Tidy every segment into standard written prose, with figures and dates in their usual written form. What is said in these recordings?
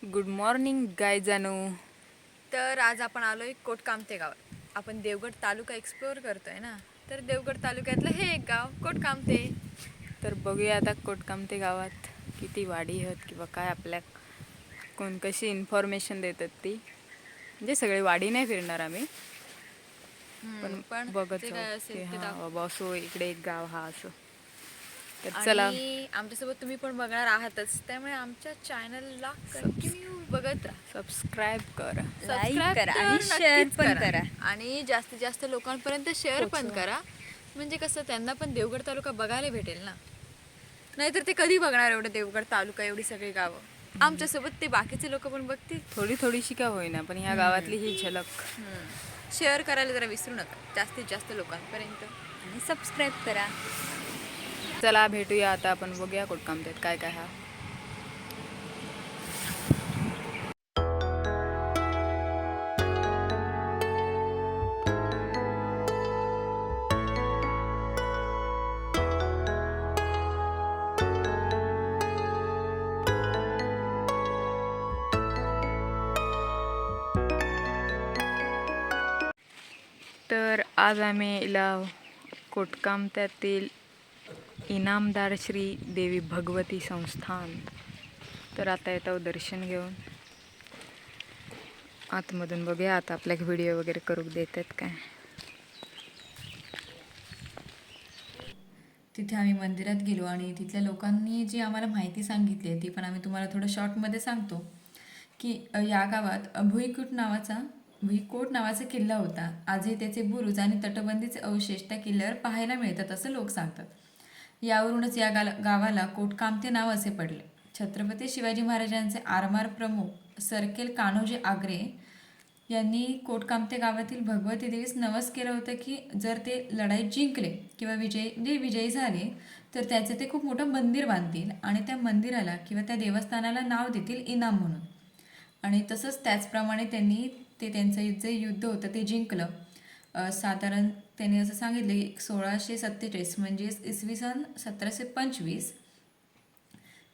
Good morning गायजानो. तर आज आपण आलोय कोटकामते गावात. आपण देवगड तालुका एक्सप्लोअर करतोय ना, तर देवगड तालुक्यातलं हे एक गाव कोटकामते. तर बघूया आता कोटकामते गावात किती वाडी आहेत किंवा काय आपल्या कोण कशी इन्फॉर्मेशन देतात ती. म्हणजे सगळे वाडी नाही फिरणार आम्ही, पण बघत जे जाऊ काय की असेल ते हां बाबा असो इकडे एक गाव हा असं. तर चला, आणि आमच्यासोबत तुम्ही पण बघणार आहातच, त्यामुळे आमच्या चॅनलला कंटिन्यू बघत राहा. सबस्क्राईब करा, लाईक करा आणि शेअर पण करा आणि जास्तीत जास्त लोकांपर्यंत शेअर पण पोचवा. करा. म्हणजे कसं त्यांना पण देवगड तालुका बघायला भेटेल ना, नाहीतर ते कधी बघणार एवढं देवगड तालुका, एवढी सगळी गावं. आमच्यासोबत ते बाकीचे लोक पण बघतील. थोडी थोडीशी का होईना, पण ह्या गावातली ही झलक. शेअर करायला जरा विसरू नका जास्तीत जास्त लोकांपर्यंत आणि सबस्क्राईब करा. चला भेटूया आता आपण, बघूया कोटकामतेत काय काय हा. तर आज आम्ही इला कोटकामत्यातील इनामदार श्री देवी भगवती संस्थान. तर आता येतो दर्शन घेऊन आतमधून, बघूया आता आपल्या व्हिडिओ वगैरे करू देतात काय. तिथे आम्ही मंदिरात गेलो आणि तिथल्या लोकांनी जी आम्हाला माहिती सांगितली आहे ती पण आम्ही तुम्हाला थोडं शॉर्टमध्ये सांगतो. की या गावात भुईकोट नावाचा किल्ला होता. आजही त्याचे बुरुज आणि तटबंदीचे अवशेष त्या किल्ल्यावर पाहायला मिळतात असं लोक सांगतात. यावरूनच या गावाला कोटकामते नाव असे पडले. छत्रपती शिवाजी महाराजांचे आरमार प्रमुख सरकेल कान्होजी आग्रे यांनी कोटकामते गावातील भगवती देवीस नवस केलं होतं की जर ते लढाई जिंकले किंवा विजयी झाले तर त्याचे ते खूप मोठं मंदिर बांधतील आणि त्या मंदिराला किंवा त्या देवस्थानाला नाव देतील इनाम म्हणून. आणि तसंच त्याचप्रमाणे त्यांनी त्यांचं जे युद्ध होतं ते जिंकलं. साधारण त्यांनी असं सांगितलं की 1647 म्हणजे इसवी सन 1725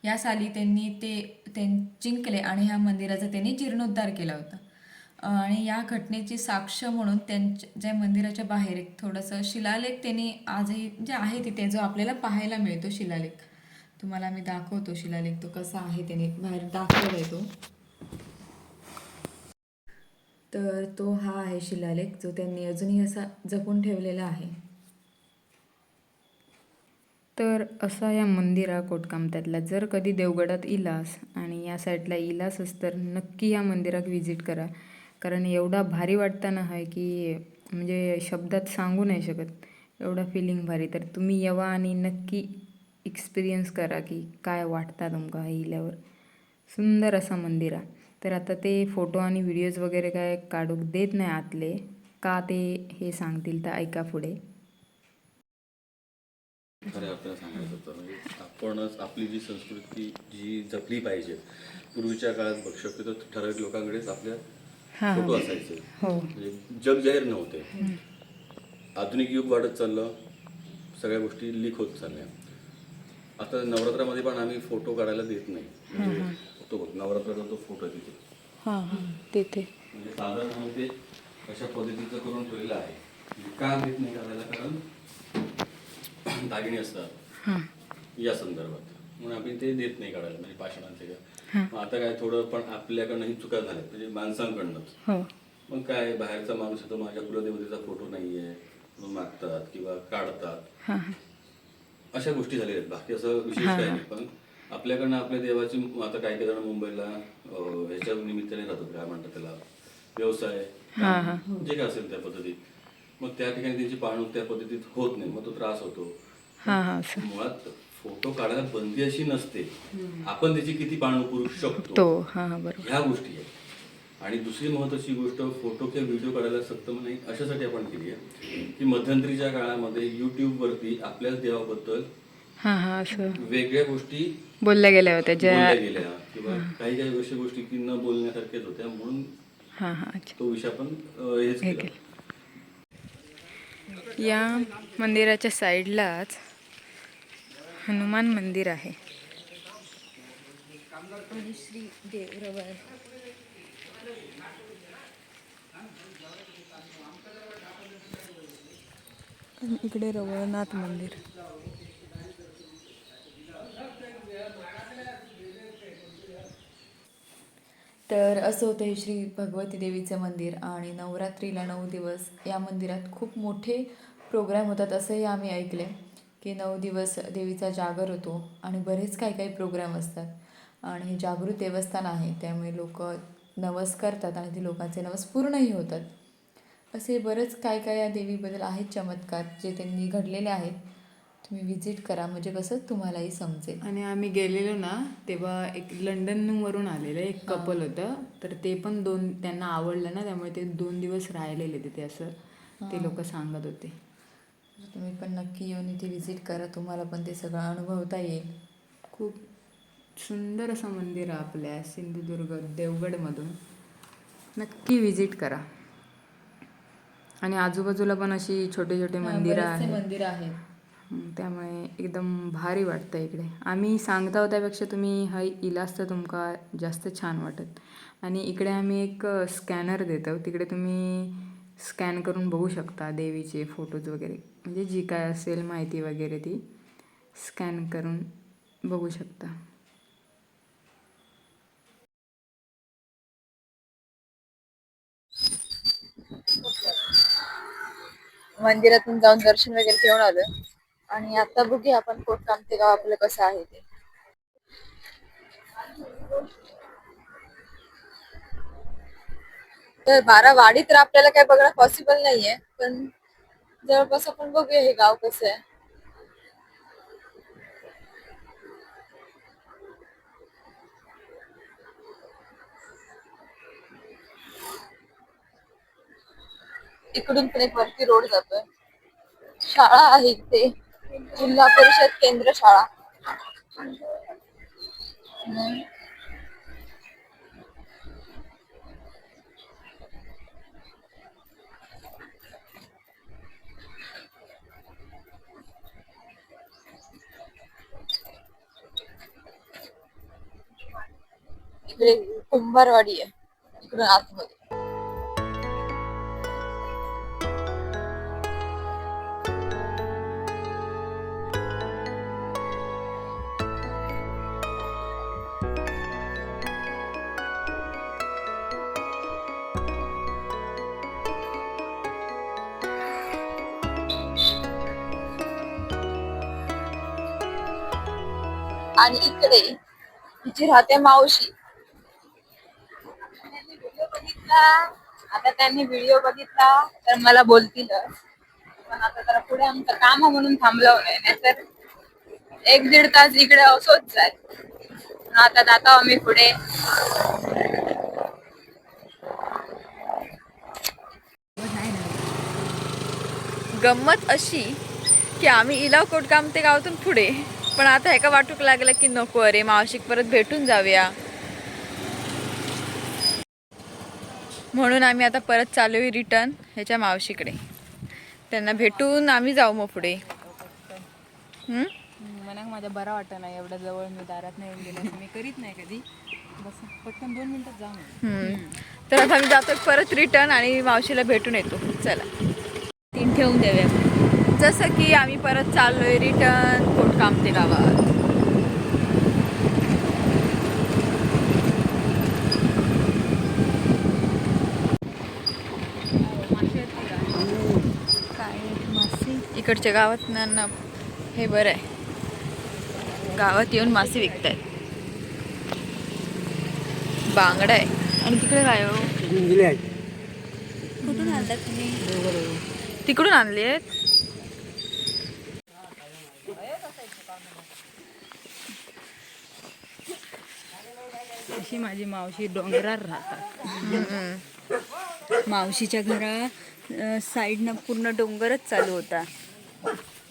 या साली त्यांनी ते जिंकले आणि ह्या मंदिराचा त्यांनी जीर्णोद्धार केला होता. आणि या घटनेची साक्ष म्हणून ज्या मंदिराच्या बाहेर एक थोडंसं शिलालेख त्यांनी आजही जे आहे तिथे जो आपल्याला पाहायला मिळतो शिलालेख, तुम्हाला मी दाखवतो शिलालेख तो कसा आहे, त्याने बाहेर दाखवला आहे तो. तर तो हा आहे शिलालेख जो त्यांनी अजूनही असा जपून ठेवलेला आहे. तर असा या मंदिरा कोटकामत्यातला जर कधी देवगडात इलास आणि या साईडला इलासच तर नक्की या मंदिरात व्हिजिट करा. कारण एवढा भारी वाटताना आहे की म्हणजे शब्दात सांगू नाही शकत, एवढा फिलिंग भारी. तर तुम्ही येवा आणि नक्की एक्सपिरियन्स करा की काय वाटतं तुमका इल्यावर. सुंदर असा मंदिर आहे. तर आता ते फोटो आणि व्हिडिओज वगैरे काय काढूक देत नाही आतले, का ते हे सांगतील तर ऐका पुढे. खरं आपल्याला सांगायचं होतं म्हणजे आपणच आपली जी संस्कृती जी जपली पाहिजे. पूर्वीच्या काळात बघ शक्यतो ठराविक लोकांकडेच आपल्या फोटो असायचे, म्हणजे जग जाहीर नव्हते. आधुनिक युग वाढत चाललं, सगळ्या गोष्टी लीक होत चालल्या. आता नवरात्रामध्ये पण आम्ही फोटो काढायला देत नाही. म्हणजे तो बघ नवरात्राचा तो फोटो आहे तिथे, तिथे म्हणजे साधारण म्हणून ते अशा पद्धतीचं करून ठेवलेलं आहे. का देत नाही काढायला? कारण दागिने असतात या संदर्भात, म्हणून आम्ही ते देत नाही काढायला, म्हणजे पाषाणांचे का. मग आता काय थोडं पण आपल्याकडनं ही चुका झाल्या, म्हणजे माणसांकडनंच. मग काय बाहेरचा माणूस येतो, माझ्या कुलदेवतेचा फोटो नाहीये म्हणून मागतात किंवा काढतात, अशा गोष्टी झालेल्या आहेत. बाकी असं विशेष काही नाही. पण आपल्याकडनं आपल्या देवाची, आता काही काही जण मुंबईला ह्याच्या निमित्ताने राहतात, काय म्हणतात त्याला, व्यवसाय जे काय असेल त्या पद्धतीत. मग त्या ठिकाणी त्याची पाळणूक त्या पद्धतीत होत नाही, मग तो त्रास होतो. मुळात फोटो काढायला बंदी अशी नसते, आपण त्याची किती पाळणूक करू शकतो ह्या गोष्टी आहेत. आणि दुसरी महत्वाची गोष्ट, फोटो किंवा व्हिडिओ काढायला सक्त नाही अशासाठी आपण केली आहे की मध्यंतरीच्या काळामध्ये युट्यूबवरती आपल्याच देवाबद्दल वेगळ्या गोष्टी बोलल्या गेल्या होत्या किंवा काही काही अशा गोष्टी की न बोलण्यासारख्याच होत्या, म्हणून तो विषय आपण हेच केला. या मंदिराच्या साईडलाच हनुमान मंदिर आहे. आणि श्री देवरवळ. इकडे रवळनाथ मंदिर. तर असं होतं हे श्री भगवती देवीचं मंदिर. आणि नवरात्रीला 9 दिवस या मंदिरात खूप मोठे प्रोग्राम होतात असंही आम्ही ऐकले, की 9 दिवस देवीचा जागर होतो आणि बरेच काही काही प्रोग्राम असतात. आणि हे जागृत देवस्थान आहे, त्यामुळे लोक नवस करतात आणि ते लोकांचे नवस पूर्णही होतात. असे बरेच काय काय या देवीबद्दल आहेत चमत्कार जे त्यांनी घडलेले आहेत. तुम्ही व्हिजिट करा, म्हणजे कसं तुम्हालाही समजेल. आणि आम्ही गेलेलो ना तेव्हा एक लंडनवरून आलेलं एक कपल होतं, तर ते पण त्यांना आवडलं ना, त्यामुळे ते 2 दिवस राहिलेले तिथे असं ते लोक सांगत होते. तुम्ही पण नक्की येऊन इथे व्हिजिट करा, तुम्हाला पण ते सगळं अनुभवता येईल. खूप सुंदर असं मंदिर आहे आपल्या सिंधुदुर्ग देवगडमधून. नक्की व्हिजिट करा. आणि आजूबाजूला पण अशी छोटे छोटे मंदिरं बरेचसे आहेत. मंदिर आहेत. त्यामुळे एकदम भारी वाटतं इकडे. आम्ही सांगता त्यापेक्षा तुम्ही हय इलास तर तुमका जास्त छान वाटत. आणि इकडे आम्ही एक स्कॅनर देतो, तिकडे तुम्ही स्कॅन करून बघू शकता देवीचे फोटोज वगैरे, म्हणजे जी काय असेल माहिती वगैरे ती स्कॅन करून बघू शकता. मंदिरातून जाऊन दर्शन वगैरे घेऊन आलं आणि आता बघूया आपण कोटकामते गाव आपलं कसं आहे ते. तर बारावाडी तर आपल्याला काय बघणं पॉसिबल नाहीये, पण जवळपास आपण बघूया हे गाव कसं आहे. इकडून पण एक वरती रोड जातोय. शाळा आहे इथे, जिल्हा परिषद केंद्र शाळा. इकडे कुंभारवाडी आहे इकडून आतमध्ये. आणि इकडे तिची राहते मावशी. त्यांनी व्हिडिओ बघितला तर मला बोलतील, पण आता जरा पुढे आमचं काम म्हणून थांबलं नाही तर 1-1.5 तास इकडे असोच जाय. आता जातो आम्ही पुढे. गंमत अशी की आम्ही इलाव कोटकामते गावातून पुढे, पण आता एका वाटूक लागलं की नको, अरे मावशीक परत भेटून जाऊया, म्हणून आम्ही आता परत चालू रिटर्न ह्याच्या मावशीकडे. त्यांना भेटून आम्ही जाऊ मग पुढे. मनाक माझ्या बरा वाटत नाही एवढ्या जवळ मी दारात नाही येऊन गेले, मी करीत नाही कधी. बस पटकन 2 मिनिटात जाऊ. तर आता आम्ही जातो परत रिटर्न आणि मावशीला भेटून येतो. चला 3 ठेवून देऊया. जसं की आम्ही परत चाललोय रिटर्न कोटकामते गावात. इकडच्या गावात ना हे बरं आहे, गावात येऊन मासे विकतायत. बांगडा आहे. आणि तिकडे काय हो, कुठून आणतात तुम्ही? तिकडून आणले आहेत. अशी माझी मावशी डोंगरावर राहतात. मावशीच्या घरा साईडनं पूर्ण डोंगरच चालू होता.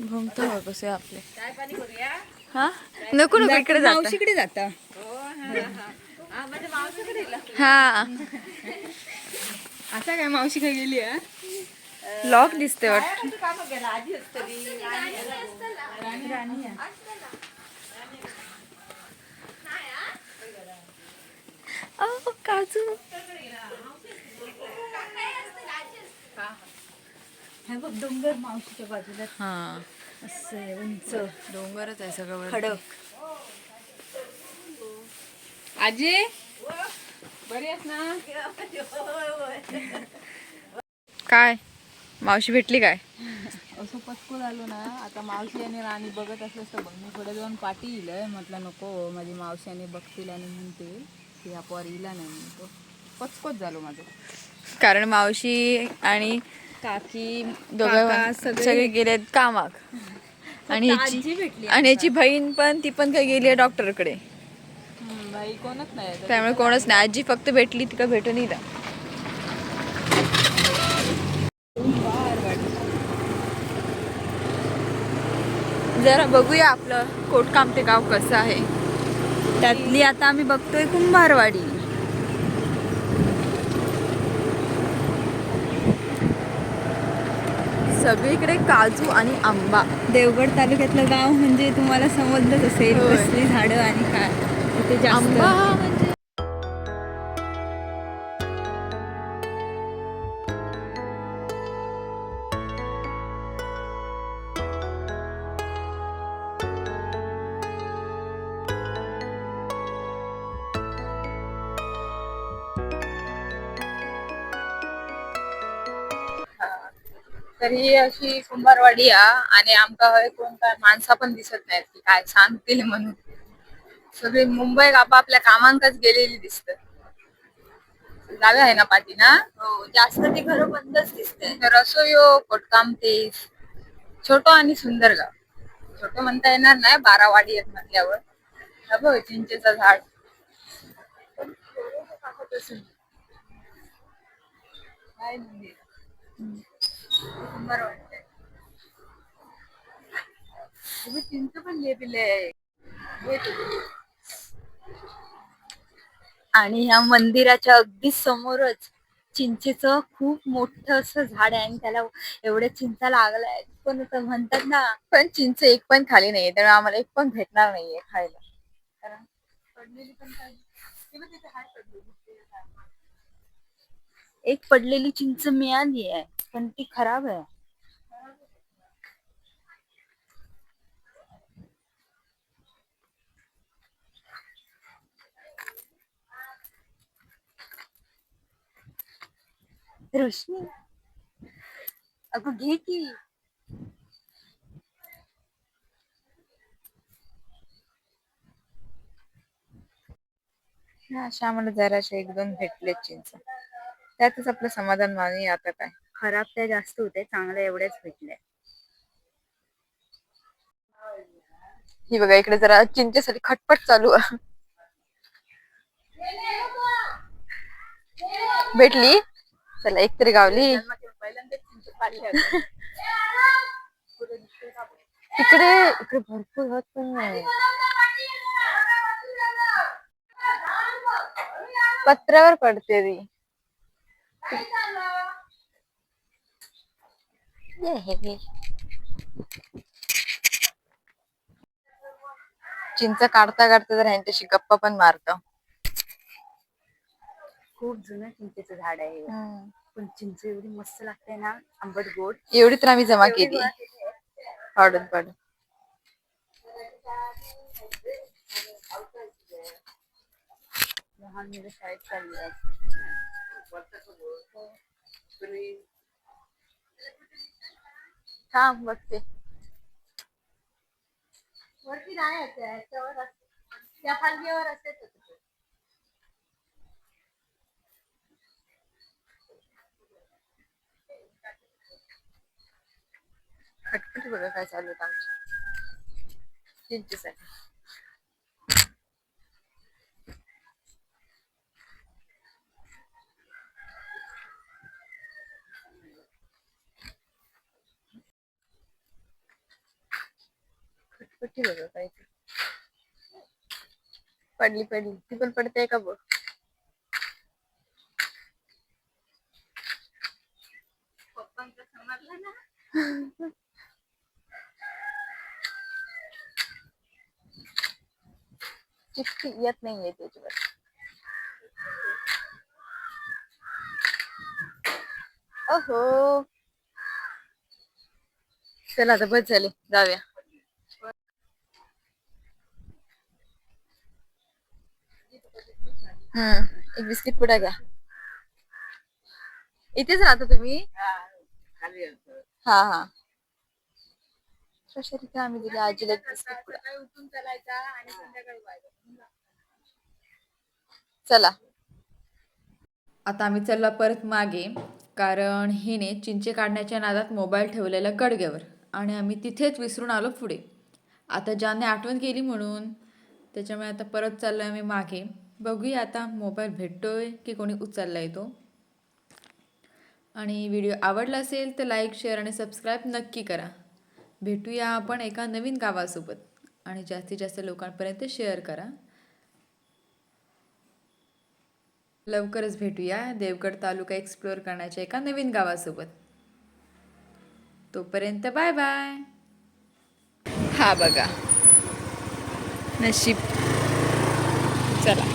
घुमतो कसे आपले. हा नको नको इकडे मावशीकडे जाता. हा आता काय मावशीकडे गेली आहे. लॉक दिसते वाटत. काजू हे बघ डोंगर मावशीच्या बाजूला हा असं आहे, उंच डोंगरच आहे सगळं खडक. आजी बरी आहेस ना? काय मावशी भेटली काय? असं पचकून आलो ना. आता मावशी आणि राणी बघत असलेस तर बघ, मी पुढे जाऊन पाठी येईल. म्हटलं नको माझी मावशी आणि बघतील आणि म्हणतील की हा पोर इला नाही म्हणतो. पचकोच झालो माझं. कारण मावशी आणि काकी दोघं काका सगळे गेलेत कामाक आणि आजी भेटली याची बहीण पण ती पण काही गेली आहे डॉक्टरकडे. बाई कोणच नाही. त्यामुळे कोणच नाही. आजी फक्त भेटली तिका भेटून येईल. जरा बघूया आपलं कोटकामते गाव कसं आहे. त्यातली आता आम्ही बघतोय कुंभारवाडी. सगळीकडे काजू आणि आंबा. देवगड तालुक्यातलं गाव म्हणजे तुम्हाला समजलंच असेल होय. कसली झाडं आणि काय इथे जास्त. आंबा म्हणजे तर ही अशी कुंभारवाडी आणि आमका हय कोण काय माणसा पण दिसत नाहीत की काय सांगतील म्हणून. सगळी मुंबईत आपापल्या कामांकच गेलेली दिसत. जागा आहे ना पाठी ना. हो, जास्त ती घरं बंदच दिसते. तर असो यो कोटकाम ते छोटो आणि सुंदर गाव. छोटो म्हणता येणार नाही, 12 वाडी आहेत म्हटल्यावर. हा बघ चिंचेचं झाड. काय मंदिर. सुंदर वाटतंय. तुम्ही चिंच पण लिहिलेले आहे. आणि ह्या मंदिराच्या अगदी समोरच चिंचेचं खूप मोठं असं झाड आहे आणि त्याला एवढ्या चिंचा लागलाय. पण असं म्हणतात ना, पण चिंच एक पण खाली नाहीये, त्यामुळे आम्हाला एक पण भेटणार नाहीये खायला. कारण पडलेली पण खायची. किंवा तिथे हाय पडलेली. एक पडलेली चिंच मिळाली आहे पण ती खराब आहे. रोशनी अगं घे की. अशा आम्हाला जराशे 1-2 भेटले चिंच. त्यातच आपलं समाधान मानूया आता काय. खराब त्या जास्त होते, चांगल्या एवढ्याच भेटल्या. ही बघा इकडे जरा चिंचेसाठी खटपट चालू आहे. भेटली चला एक तरी गावली. इकडे इकडे भरपूर होत पण नाही. पत्र्यावर पडते ती. चिंच काढता काढता तर ह्यांच्याशी गप्पा पण मारतो. खूप जुनं चिंचेचं झाड आहे हे. पण चिंच एवढी मस्त लागते ना, आंबट गोड. एवढी तर आम्ही जमा केली पाडून पाडून. लहान मुलं शाळेत चालली आहेत. थांब बघते. वरती नाही आहे त्याच्यावर असते. त्या फांदीवर असते. खटपटी बघा काय चालू आहे आमची चिंचेसाठी. खटपटी बघा काय पडली पडली ती पण पडते का बघ. पप्पांचं समजलं ना. चिठ्ठी येत नाहीये त्याच्यावर. अहो चला आता बस झाले, जाऊया. एक बिस्किट पुडा घ्या. इथेच राहता तुम्ही? हा हा. तशा तिथे आम्ही दिले आजीला एक बिस्किट पुडा. चला. आता आम्ही चाललो परत मागे, कारण हिने चिंचे काढण्याच्या नादात मोबाईल ठेवलेला गडग्यावर आणि आम्ही तिथेच विसरून आलो पुढे. आता ज्याने आठवण केली म्हणून, त्याच्यामुळे आता परत चाललो आम्ही मागे. बघूया आता मोबाईल भेटतोय की कोणी उचलला येतो. आणि व्हिडिओ आवडला असेल तर लाईक, शेअर आणि सबस्क्राईब नक्की करा. भेटूया आपण एका नवीन गावासोबत आणि जास्तीत जास्त लोकांपर्यंत शेअर करा. लवकरच भेटूया देवगड तालुका एक्सप्लोअर करण्याच्या एका नवीन गावासोबत. तोपर्यंत बाय बाय. हा बघा नशीब. चला.